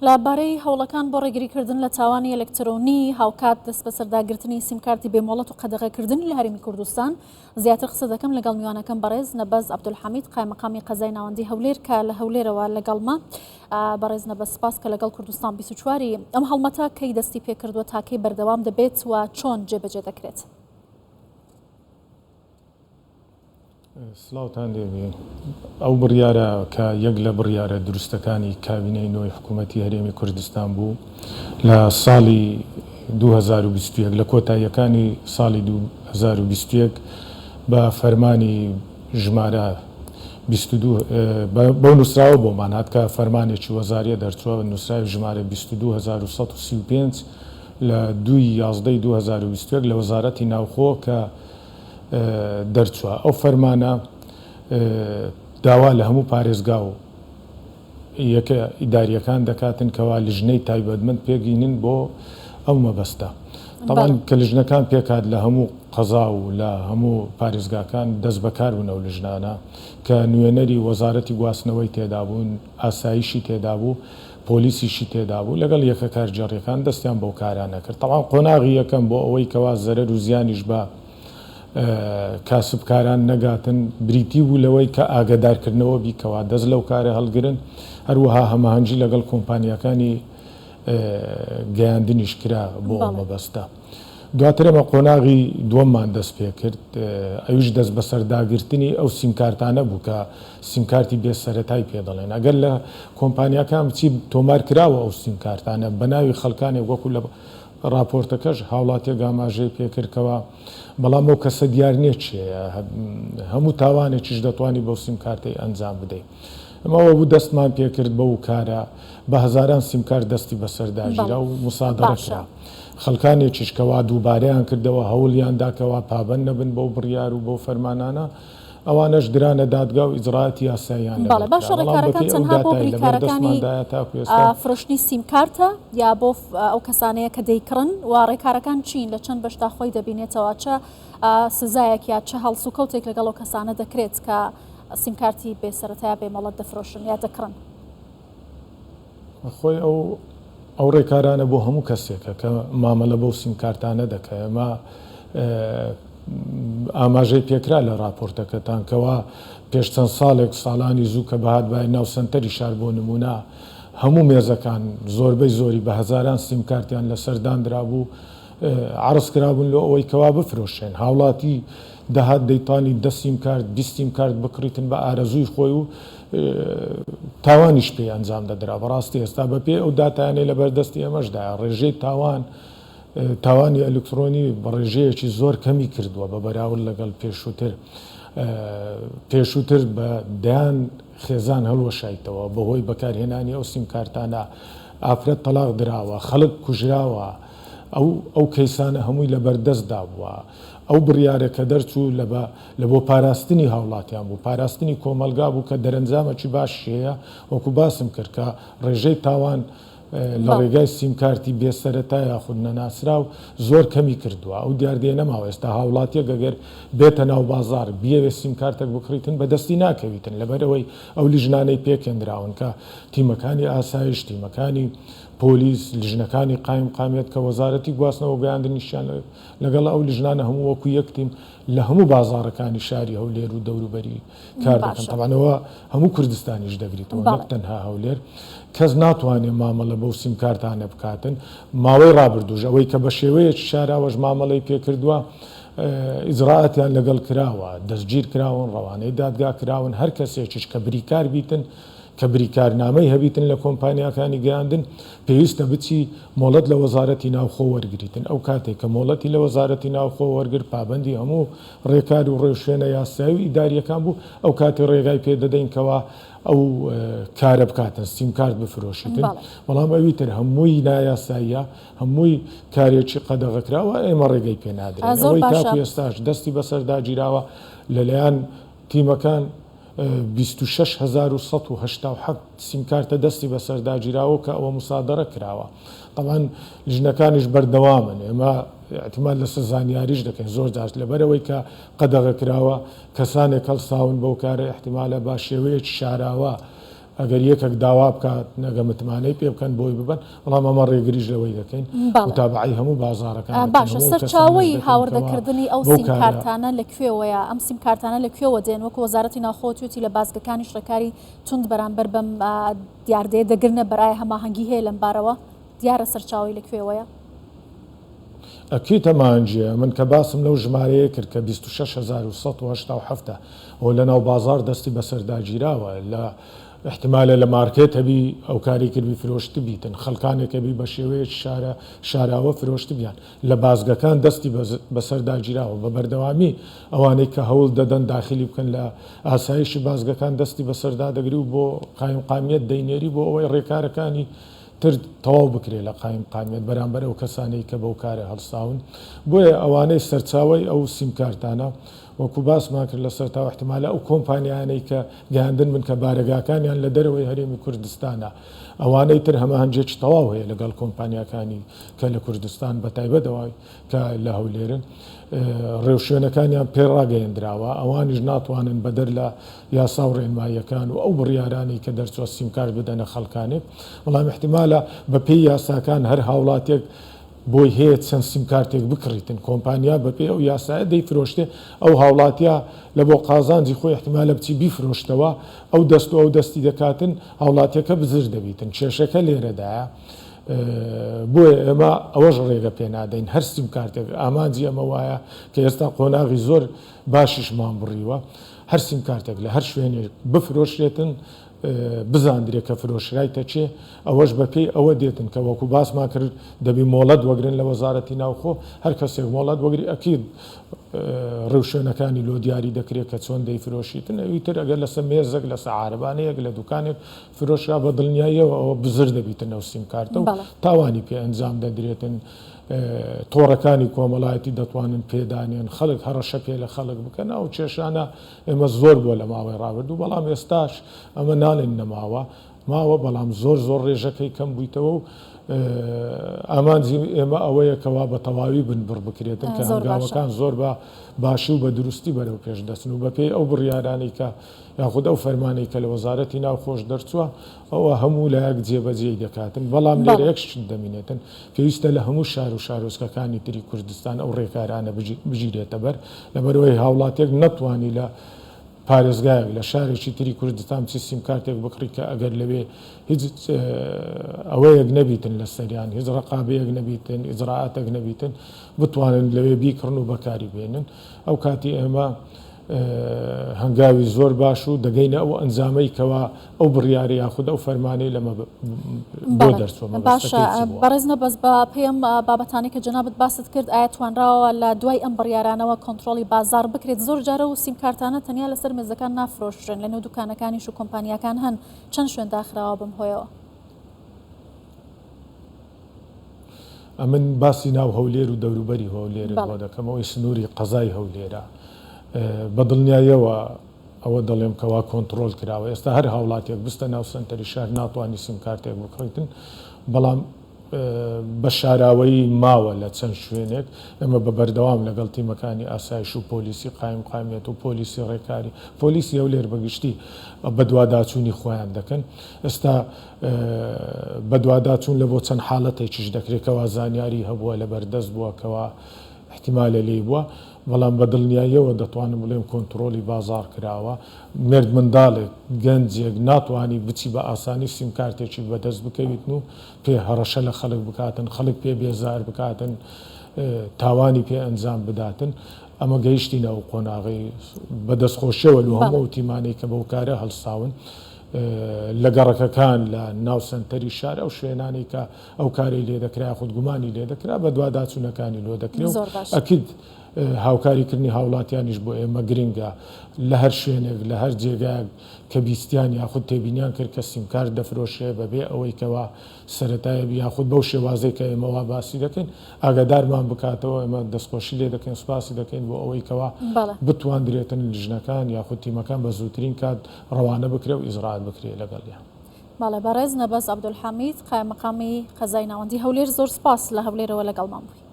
لابارەی هەوڵەکان بۆ ڕێگریکردن لە تاوانی ئەلکترۆنی هاوکات دەست بە سەرداگرتنی سیمکارتی بێمۆڵەت و قەدەغەکردنی لە هەرێمی کوردستان زیاتر قسە دەکەم لەگەڵ میوانەکەم بەڕێز نەبەز عەبدولحەمید قایمەقامی قەزای ناوەندی هەولێر کە لە هەولێرەوە لەگەڵمە. بەڕێز نەبەز سپاس کە لەگەڵ کوردستان 24 ئەم هەڵمەتە کەی دەستی پێکردووە تاکەی بەردەوام دەبێت و چۆن جێبەجێ دەکرێت؟ سلااوتان دێبێ ئەو بڕیارە کە یەک لە بڕیارە دروستەکانی کابینەی نوۆی حکوومەتی هەرێمی کوردستان بوو لە ساڵی 2021 لە کۆتاییەکانی ساڵی 2021 بە فەرمانی ژمارە 22 بۆ نووسراوە بۆمان هات کە فەرمانێکی وەزاریە دەرچووە نووسراوی ژمارە 22135 لە 2/11/2021 لە وەزارەتی ناوخۆ کە دەرچووە. ئەو فەرمانە داوا لە هەموو پارێزگا و یەکە ئیداریەکان دەکاتن کەوا لیژنەی تایبەتمەند پێگەینن بۆ ئەو مەبەستە. تاوان کە لیژنەکان پێکات لە هەموو قەزا و لە هەموو پارێزگاکان دەست بەکار بوون ئەو لیژنانە کە نوێنەری وەزارەتی گواستنەوەی تێدا بوون، ئاسایشی تێدا بوو، پۆلیسیشی تێدا بوو، لەگەڵ یەکە کارجێڕیەکان دەستیان بەو کارانە کرد. تاوان قۆناغی یەکەم بۆ ئەوەی کەوا زەرەر و زیانیش بە کاسبکاران نەگاتن بریتی بوو لەوەی کە ئاگدارکردنەوە بیکەوا دەست لەو کارە هەڵگرن، هەروەها هەماهەنگی لەگەڵ کۆمپانیەکانی گەیاندنیش کرا بۆ ئەو مەبەستە. دواتر ئەمە قۆناغی دووەممان دەست پێ کرد، ئەویش دەست بە سەرداگرتنی ئەو سیمکارتانە بوو کە سیمکارتی بێسەرەتای پێ دەڵێن. ئەگەر لە کۆمپانیەکان بچی تۆمار کراوە ئەو سیمکارتانە بە ناوی خەڵکانێک وەکو لە راپۆرتەکەش هاوڵاتێک ئاماژەی پێکردکەوە، بەڵام ئەو کەسە دیار نییە چێە هەموو تاوانێکیش دەتوانانی بەو سیمکارتەی ئەنجام بدەیت. ئەمەوە بوو دەستمان پێکرد بەو کارە بە هەزاران سیمکار دەستی بەسەرداژیرا و مسادەڕەکرا. خەڵکانێکیش کەوا دووبارەیان کردەوە هەوڵیان داکەوە پابەند نەبن بەو بڕیار و بۆ فەرمانانە، ئەوانەش درانە دادگا و ئیجرایەتی یاساییان. باشە ڕێکارەکان چەندها بۆ بریکارەکانی فرۆشتنی سیمکارتە یا بۆ ئەو کەسانەیە کە دەیکڕن و ڕێکارەکان چین لە چەند بەشدا خۆی دەبینێتەوە چە سزایەک یا چه هەڵسوکەوتێک لەگەڵ ئەو کەسانە دەکرێت کە سیمکارتی بێسەرەتایە بێمەڵەت دەفرۆشن یا دەکڕن؟ خۆی ئەو ڕێکارانە بۆ هەموو کەسێکە کە مامەلە بەو سیمکارتانە دەکەی. ئەمە ئاماژەی پێکرا لە راپۆرتەکەتان کەوا پێش چەند ساڵێک ساڵانی زوو کە بەهات باە ناو سنتەری شار بۆ نمونە هەموو مێزەکان زۆربەی زۆری بە هەزاران سیمکارتیان لە سەردانرا بوو، عرض کرابوون لە ئەوەی کەوا بفرۆشێن. هاوڵاتی دەهات دەیتوانی 10 سیمکارت 20 سیمکارت بکڕیتن بە ئارەزووی خۆی و تاوانیش پێی ئەنجام دەدرا. بەڕاستی ئێستا بە پێ ئەو داتانەی لە بەردەستی ئەمەشدا ڕێژەی تاوانی ئەلکترۆنی بە ڕێژەیەکی زۆر کەمی کردووە بە بەراورد لەگەڵ پێشووتر بە دەیان خێزان هەڵوەشایتەوە بەهۆی بەکارهێنانی ئەو سیمکارتانە ئافرەت تەلاق دراوە، خەڵک کوژراوە، ئەو کەیسانە هەمووی لە بەردەستدا بووە. ئەو بڕیارە کە دەرچوو لە بۆ پاراستنی هاوڵاتیان بوو، پاراستنی کۆمەلگا بوو کە دەرەنجامەکی باشیەیە وەکو باسم کرد کە ڕێژەی تاوان لە ڕێگای سیمکارتی بێسەرەتا یاخود نەناسرا و زۆر کەمی کردووە. ئەو دیاردێ نەماوە ئێستا هاوڵاتیە گەگەر بێتە ناو بازار بیەوێ سیمکارتێک بکڕیتن بەدەستی ناکەویتن لەبەرەوەی ئەو لیژنانەی پێکێنراون کە تیمەکانی ئاسایش، تیمەکانی پۆلیس، لیژنەکانی قامێت کە وەزارەتی گواستنەوە گەیاندنیشیان لەگەڵ ئەو لیژنانە هەموو وەکو یەکتیم لە هەموو بازارەکانی شاری هەولێر و دەوروبەری کار دەکەن. تەمانەوە هەموو کوردستانیش دەگریتەوە نەک تەنها هەولێر. کەس ناتوانێت مامەڵە بەو سیمکارتانە بکاتن. ماوەی ڕابردوژ ئەوەی کە بە شێوەیەکی شاراوەش مامەڵەی پێکردووە ئیجرایەتیان لەگەڵ کراوە، دەستگیر کراون، ڕەوانەی دادگا کراون. هەر کەسێکیش کە بریکار بیتن کە بریکارنامەی هەبیتن لە کۆمپانیەکانی گەیاندن پێویستە بچی مۆڵەت لە وەزارەتی ناوخۆ وەرگریتن. ئەو کاتێک کە مۆڵەتی لە وەزارەتی ناوخۆ وەرگر پابەندی هەموو ڕێکار و ڕێوشوێنە یاسایی و ئیداریەکان بوو، ئەو کاتی ڕێگای پێدەدەین کەوا ئەو کارە بکاتن سیمکارت بفرۆشیتن. بەڵام ئەوی تر هەمووی نایاساییە، هەمووی کارێکی قەدەغەکراوە ئێمە ڕێگەی پێ نادرێن. ئەوەی تاکو ئێستاش دەستی بەسەرداگیراوە لەلایەن تیمەکان 26,187 سیمکارتە دەستی بەسەرداگیراوە کە ئەوە مسادەرە کراوە. طبعاً لیژنەکانیش بەردەوامن، ئێمە احتیمال لەسەر زانیاریش دەکەین زۆر جار لەبەرەوەی کە قەدەغە کراوە کەسانێک هەڵساون بەو کارە احتیمالە با شێوەیەکی شاراوە ئەگەر یەکێک داوا بکات نەگە متمانەی پێ بکەن بۆی ببن بەڵام ئەمە ڕێگریش لەوەی دەکەین وتابعی هەموو بازارەکان باشە سەرچاوی هاوردەکردنی ئەو سیمکارتانە لەکوێوەیە ئەم سیمکارتانە لەکوێوە دێن وەکو وەزارەتی ناوخۆتیوتی لە بازگەکانی شڕەکاری تند بەرامبەر بەم دیاردەیە دەگرنە بەرای هەماهەنگی هەیە لەم بارەوە دیارە سەرچاوی لەکوێوەیە ئەکیت ئەمانجێ من کە باسم لەو ژمارەیە کرد کە 26,187 ئەو لە ناو بازار دەستی بەسەرداگیراوە لە احتمالە لە مارکێت هەبی ئەو کاری کردی فرۆشت بیتن خەڵکانێکەبی بە شێوەیەک شاراوە فرۆشت بیان لە بازگەکان دەستی بەسەرداگیراوە بە بەردەوامی ئەوانەی کە هەوڵ دەدەن داخلی بکەن لە ئاسایشی بازگەکان دەستی بەسەردا دەگری و بۆ قایمقامیت دەینێری بۆ ئەوەی ڕێکارەکانی تر تەواو بکرێت لە قایم قامیت بەرامبەر ئەو کەسانەی کە بەو کارە هەڵساون بۆیە ئەوانەی سەرچاوی ئەو سیمکارتانە وەکو باسمان کرد لە سەرتاوە احتمالە ئەو کۆمپانیانەی کە گەاندن من کە بارەگاکانیان لە دەرەوەی هەرێمی کوردستانە ئەوانەی تر هەمە هەنجێکی تەواو هەیە لەگەڵ کۆمپانیەکانی کە لە کوردستان بەتایبەتەوەی کە لە هەولێرن ڕێوشوێنەکانیان پێڕاگەیەندراوە ئەوانیش ناتوانن بەدەر لە یاسا و ڕێنماییەکان و ئەو بڕیارانی کە دەرچوە سیمکارت بدەنە خەڵکانێک بەڵام احتمالە بەپێی یاساکان هەر هاوڵاتێک بۆی هەیە چەند سیمکارتێک بکڕیتن کۆمپانیا بەپێ ئەو یاسایە دەیفرۆشتێ ئەو هاوڵاتیا لە بۆ قازانجی خۆی احتمالە بچی بیفرۆشتەوە ئەو دەست و ئەو دەستی دەکاتن هاوڵاتیەکە بزر دەبیتن کێشەکە لێرەدایە بۆیە ئێمە ئەوەش ڕێگە پێنادەین هەر سیمکارتێک ئامانجی ئەمە وایە کە ئێستا قۆناغی زۆر باشیشمان بڕیوە هەر سیمکارتێک لە هەر شوێنێک بفرۆشرێتن بزاندرێت کە فرۆشرایتە چێ ئەوەش بەپێی ئەوە دێتن کە وەکو باسمان کرد دەبی مۆڵەت وەگرن لە وەزارەتی ناوخۆ هەر کەسێک مۆڵەت وەگری ئەکید ڕێوشێنەکانی لۆ دیاری دەکرێت کە چۆن دەیفرۆشیتن ئەویتر ئەگەر لەسەر مێزەک لە سەعارەبانەیەک لە دوکانێک فرۆشرا بە دڵنیاییەوە ئەوە بزر دەبیتن ئەو سیمکارتە و تاوانی پێ ئەنجام دەدرێتن تۆڕەکانی کۆمەڵایەتی دەتوانن پێدانێن خەڵک هەڕەشە پێ لە خەڵک بکەن ئەو کێشانە ئێمە زۆر بۆ لە ماوەی ڕابردوو بەڵام ئێستاش ئەمە ناڵێن نەماوە ماوە بەڵام زۆر ڕێژەکەی کەم بوویتەوە و ئامانجی ئێمە ئەوەیە کەوا بە تەواوی بنبڕ بکرێتن کە هەنگاوەکان زۆر بە باشی و بە دروستی بەرەو پێش دەچن و بەپێی ئەو بڕیارانی کە یاخود ئەو فەرمانەی کە لە وەزارەتی ناوخۆش دەرچووە ئەوە هەموو لایەک جێبەجێی دەکاتن بەڵام لێرە یەکشت دەمینێتن پێویستە لە هەموو شار و شارۆچکەکانی تری کوردستان ئەو ڕێکارانە بژیرێتە بەر لەبەرەوەی هاوڵاتێک نەتوانی لە پارێزگایەک لە شارێکی تری کوردستان چی سیمکارتێک بکڕی کە ئەگەر لەوێ هیچ ئەوەیەک نەبیتن لە سەریان هیچ ڕقابەیەک نەبیتن ئیجراعاتێک نەبیتن بتوانن لەوێ بیکڕن و بەکاری بێنن ئەو کاتی ئێمە هەنگاوی زۆر باش و دەگەینە ئەو ئەنجامەی کەوا ئەو بڕیاری یاخود ئەو فەرمانەی لەمە بۆ دەرچووە باشە بەڕێز نەبەست بە پێم بابەتانی کە جەنابەت باست کرد ئایا توانراوە لە دوای ئەم بڕیارانەوە کۆنتترۆلی بازار بکرێت زۆر جارە و سیمکارتانە تەنیا لەسەر مێزەکان نافرۆشرێن لەنێو دوکانەکانیش و کۆمپانیەکان هەن چەند شوێن داخراوە بم هۆیەوە ئەمن باسی ناو هەولێر و دەوروبەری هەولێر بۆ دەکەمەوەی سنووری قەزای هەولێرە بەدڵنیاییەوە ئەوە دەڵێم کەوا کۆنتترۆل کراوە ئێستا هەر هاوڵاتێک بستە ناو سنتەری شار ناتوانانی سیمکارتێک بکڕیتن بەڵام بە شاراوەی ماوە لە چەند شوێنێک ئەمە بە بەردەوام لەگەڵ تیمەکانی ئاسایش و پۆلیسی قایم قامیەت و پۆلیسی ڕێکاری پۆلیسی هەولێر بەگشتی بە دوواداچوونی خۆیان دەکەن ئێستا بە دوواداچوون لە بۆ چەند حاڵەتێکیش دەکرێتەوە زانیاری هەبووە لە بەردەست بووەکەوە احتیمالە لێی بووە بەڵام بە دڵنیاییەوە دەتوانم بڵێم کۆنتترۆلی بازار کراوە مرد منداڵێک گەنجێک ناتوانانی بچی بە ئاسانی سیمکارتێکی بەدەست بکەویتن و پێ هەڕەشە لە خەڵک بکاتن خەڵک پێ بێزار بکاتن تاوانی پێ ئەنجام بداتن ئەمە گەیشتینە ئەو قۆناغی بەدەستخۆشیەوە لە هەموو تیمانەی کە بەو کارە هەڵساون لە گەڕەکەکان لە ناو سنتەری شار ئەو شوێنانی کە ئەو کاری لێ دەکرا خودگومانی لێ دەکرا بە دوواداچوونەکانی لۆ دەکرێت ئەکید هاوکاریکردنی هاوڵاتیانیش بۆ ئێمە گرنگە لە هەر شوێنێک لە هەر جێگایك کە بیستیان یاخود تێبینیان کرد کە سیمکارت دەفرۆشێ بەبێ ئەوەی کەوا سەرەتایە یاخود بەو شێوازەی کە ئێمەوا باسی دەکەین ئاگادارمان بکاتەوە ئێمە دەستخۆشی لێ دەکەین سوپاسی دەکەین بۆ ئەوەی کەوا بتواندرێتن لیژنەکان یاخود تیمەکان بە زووترین کات ڕەوانە بکرێ و ئیزراعات بکرێ لەگەڵیان. باڵێ بەڕێز نەبەست عەبدولحەمید قایمەقامی قەزای ناوەندی هەولێر زۆر سپاس لە هەولێرەوە لەگەڵمان بووی.